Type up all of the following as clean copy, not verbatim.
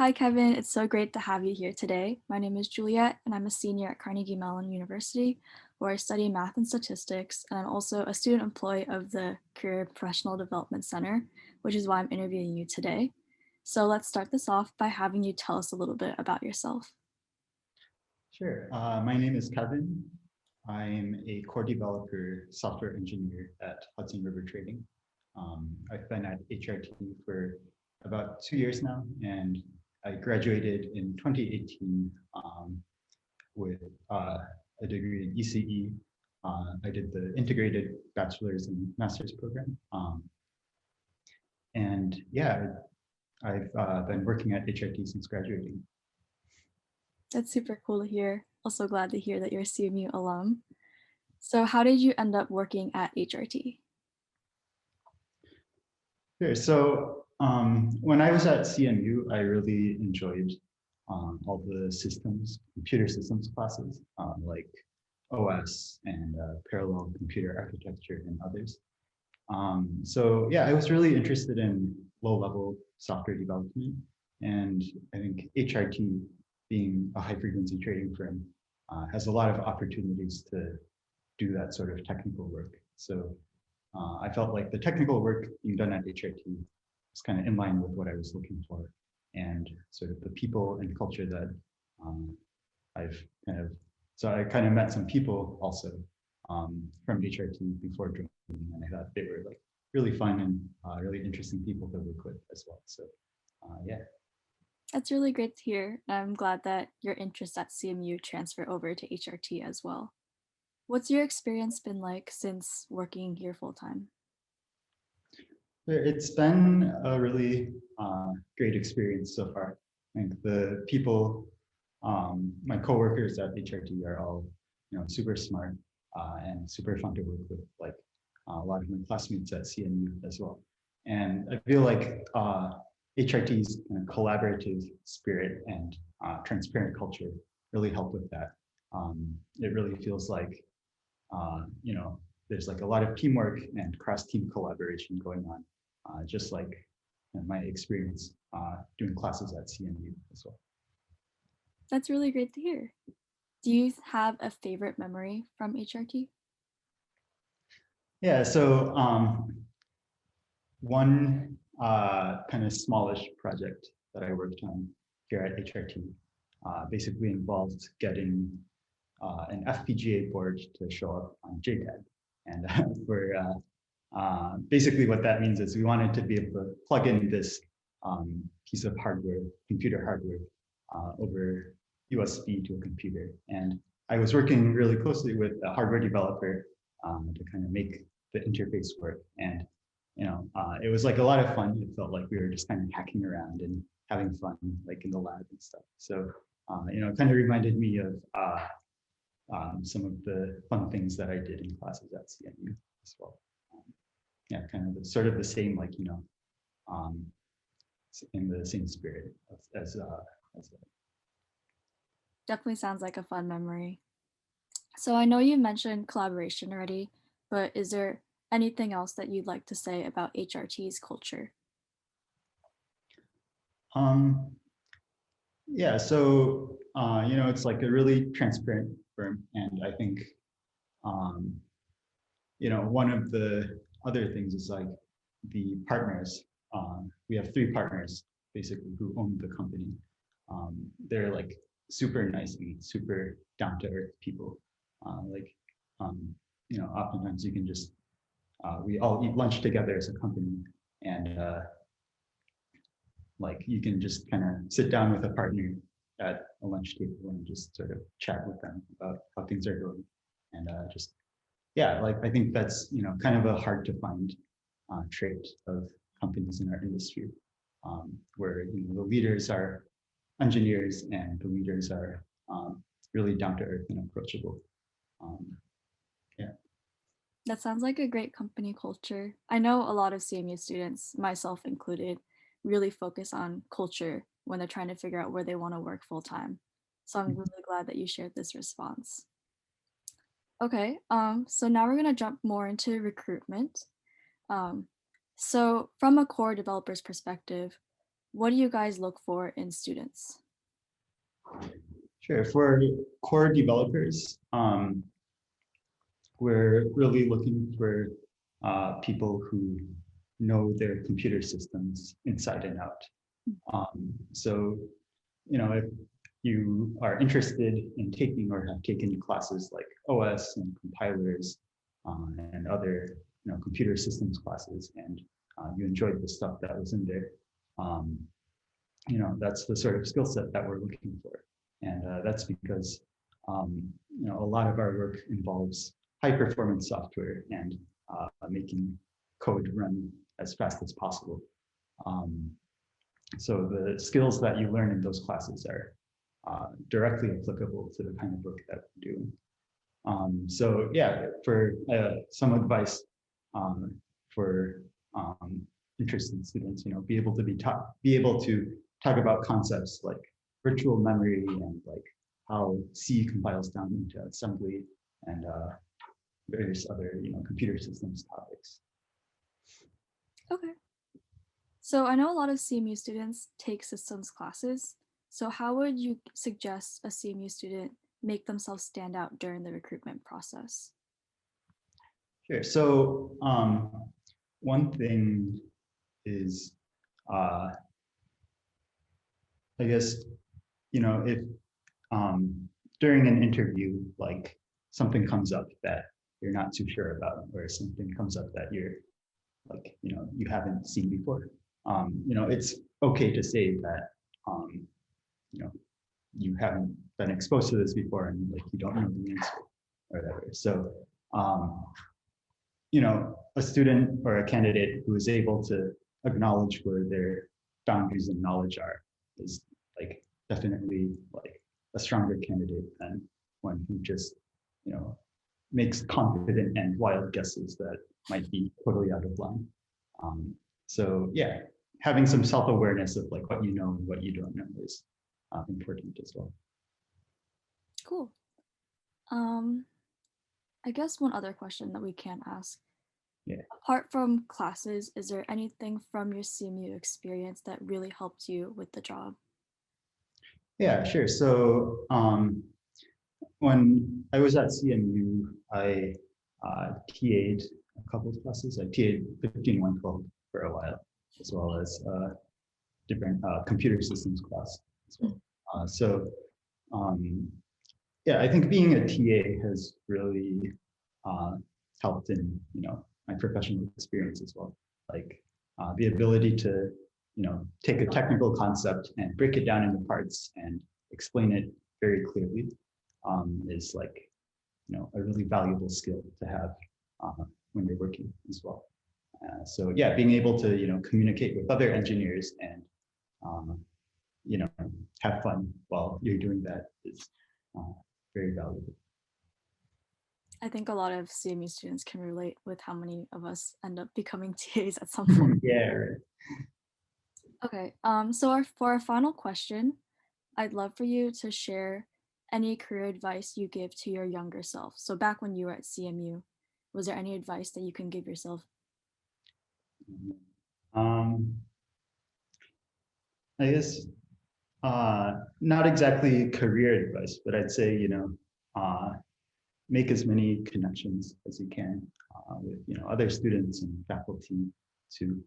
Hi, Kevin. It's so great to have you here today. My name is Juliet, and I'm a senior at Carnegie Mellon University, where I study math and statistics, and I'm also a student employee of the Career Professional Development Center, which is why I'm interviewing you today. So let's start this off by having you tell us a little bit about yourself. Sure. My name is Kevin. I'm a core developer software engineer at Hudson River Trading. I've been at HRT for about 2 years now, and I graduated in 2018 with a degree in ECE. I did the integrated bachelor's and master's program. And yeah, I've been working at HRT since graduating. That's super cool to hear. Also glad to hear that you're a CMU alum. So how did you end up working at HRT? Sure. So when I was at CMU, I really enjoyed all the computer systems classes, like OS and parallel computer architecture and others. So yeah, I was really interested in low-level software development, and I think HRT, being a high-frequency trading firm, has a lot of opportunities to do that sort of technical work. So I felt like the technical work being done at HRT was kind of in line with what I was looking for, and sort of the people and culture that so I kind of met some people also from HRT before joining, and I thought they were like really fun and really interesting people to work with as well. So yeah. That's really great to hear. I'm glad that your interest at CMU transfer over to HRT as well. What's your experience been like since working here full time? It's been a really great experience so far. I think the people, my coworkers at HRT are all, super smart and super fun to work with. Like a lot of my classmates at CMU as well. And I feel like HRT's kind of collaborative spirit and transparent culture really help with that. It really feels like, there's like a lot of teamwork and cross-team collaboration going on, just like my experience doing classes at CMU as well. That's really great to hear. Do you have a favorite memory from HRT? Yeah, so one kind of smallish project that I worked on here at HRT basically involved getting an FPGA board to show up on JTAG. And for basically what that means is we wanted to be able to plug in this piece of hardware, computer hardware, over USB to a computer. And I was working really closely with a hardware developer to kind of make the interface work. And it was like a lot of fun. It felt like we were just kind of hacking around and having fun, like in the lab and stuff. So it kind of reminded me of some of the fun things that I did in classes at CMU as well. Yeah, kind of sort of the same, like in the same spirit as Definitely sounds like a fun memory. So I know you mentioned collaboration already, but is there anything else that you'd like to say about HRT's culture? Yeah, so it's like a really transparent firm, and I think one of the other things is like the partners. We have 3 partners basically who own the company. They're like super nice and super down to earth people. Oftentimes you can just we all eat lunch together as a company, and like you can just kind of sit down with a partner at a lunch table and just sort of chat with them about how things are going, and just yeah, like I think that's kind of a hard to find trait of companies in our industry, where the leaders are engineers and the leaders are really down to earth and approachable. Yeah. That sounds like a great company culture. I know a lot of CMU students, myself included, really focus on culture when they're trying to figure out where they want to work full time. So I'm really glad that you shared this response. Okay, so now we're gonna jump more into recruitment. Um, so from a core developer's perspective, what do you guys look for in students? Sure. For core developers, we're really looking for people who know their computer systems inside and out. So, if you are interested in taking or have taken classes like OS and compilers and other computer systems classes, and you enjoyed the stuff that was in there, that's the sort of skill set that we're looking for. And that's because a lot of our work involves high performance software and making code run as fast as possible. So the skills that you learn in those classes are directly applicable to the kind of work that we're doing. So yeah, for some advice for interested students, be able to talk about concepts like virtual memory and like how C compiles down into assembly and various other computer systems topics. Okay. So I know a lot of CMU students take systems classes. So how would you suggest a CMU student make themselves stand out during the recruitment process? Sure. So one thing is, I guess, if during an interview, like something comes up that you're not too sure about, or something comes up that you're like, you haven't seen before, it's okay to say that, you haven't been exposed to this before and like you don't know the answer or whatever. So, a student or a candidate who is able to acknowledge where their boundaries and knowledge are is like definitely like a stronger candidate than one who just, makes confident and wild guesses that might be totally out of line. So yeah, having some self-awareness of like what you know and what you don't know is important as well. Cool. I guess one other question that we can ask. Yeah. Apart from classes, is there anything from your CMU experience that really helped you with the job? Yeah, sure. So when I was at CMU, I TA'd a couple of classes. I TA'd 15112 for a while, as well as different computer systems class as well. So yeah, I think being a TA has really helped in my professional experience as well. Like the ability to take a technical concept and break it down into parts and explain it very clearly is like a really valuable skill to have when you're working as well. So yeah, being able to communicate with other engineers and have fun while you're doing that is very valuable. I think a lot of CMU students can relate with how many of us end up becoming TAs at some point. Yeah, right. Okay, so for our final question, I'd love for you to share any career advice you give to your younger self. So back when you were at CMU, was there any advice that you can give yourself? Um, I guess not exactly career advice, but I'd say make as many connections as you can with other students and faculty. To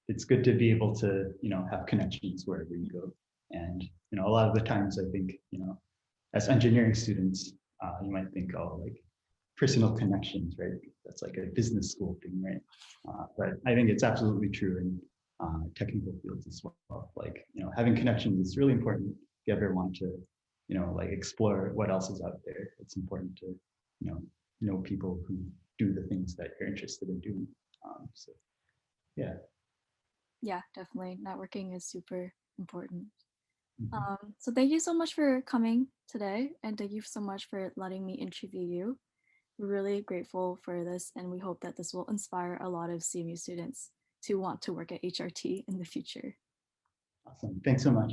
it's good to be able to have connections wherever you go. And a lot of the times I think as engineering students you might think, oh, like personal connections, right? That's like a business school thing, right? But I think it's absolutely true in technical fields as well. Like having connections is really important if you ever want to like explore what else is out there. It's important to know people who do the things that you're interested in doing. So yeah. Yeah, definitely. Networking is super important. Mm-hmm. So thank you so much for coming today, and thank you so much for letting me interview you. We're really grateful for this, and we hope that this will inspire a lot of CMU students to want to work at HRT in the future. Awesome. Thanks so much.